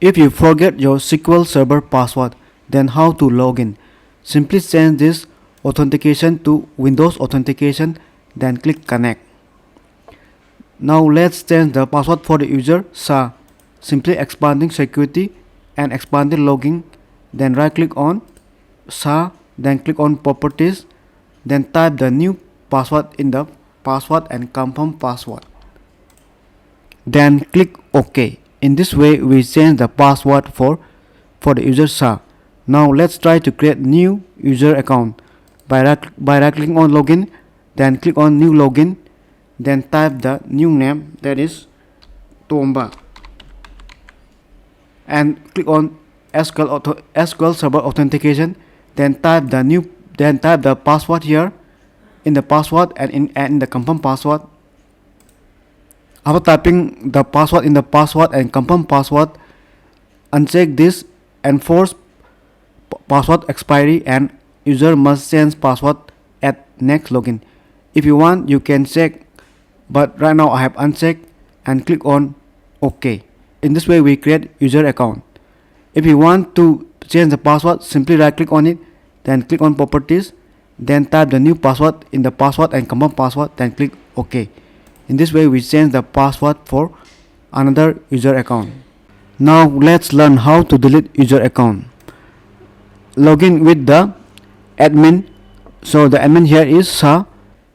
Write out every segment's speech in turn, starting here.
If you forget your SQL Server password, then how to log in? Simply change this authentication to Windows authentication, then click connect. Now let's change the password for the user SHA. Simply expanding security and expanding login, then right click on SHA, then click on properties, then type the new password in the password and confirm password. Then click OK. In this way we change the password for the user SHA. Now let's try to create new user account by right clicking on login, then click on new login, then type the new name, that is Tomba, and click on SQL Server authentication, then type the password here in the password and in the confirm password. After typing the password in the password and confirm password, uncheck this enforce password expiry and user must change password at next login. If you want, you can check, but right now I have unchecked, and click on OK. In this way we create user account. If you want to change the password, simply right click on it, then click on properties, then type the new password in the password and confirm password, then click OK. In this way we change the password for another user account. Now let's learn how to delete user account. Login with the admin. So the admin here is SHA.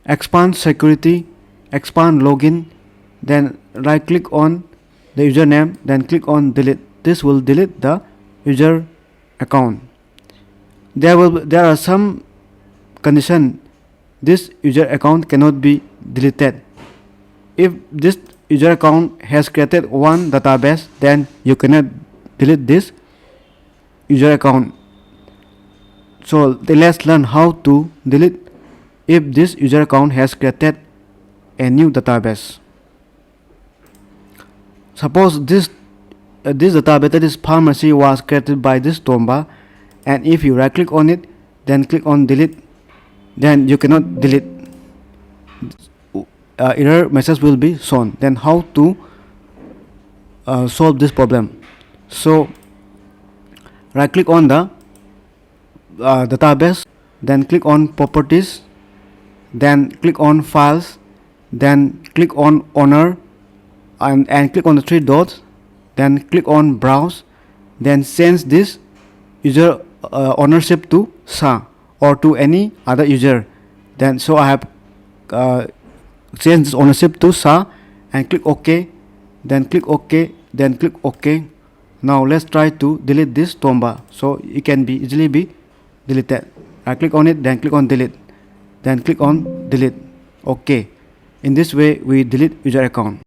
Expand security, expand login, then right click on the username, then click on delete. This will delete the user account. There are some condition. This user account cannot be deleted. If this user account has created one database, then you cannot delete this user account. So let's learn how to delete if this user account has created a new database. Suppose this database, that is pharmacy, was created by this Tomba, and if you right click on it, then click on delete, then you cannot delete. Error message will be shown. Then how to solve this problem? So right click on the database, then click on properties, then click on files, then click on owner, and click on the three dots, then click on browse, then change this user ownership to SHA or to any other user. Then so I have change this ownership to SHA, and click OK, then click OK, then click OK. Now let's try to delete this Tomba, so it can be easily be deleted. I click on it, then click on delete, then click on delete. OK. In this way we delete user account.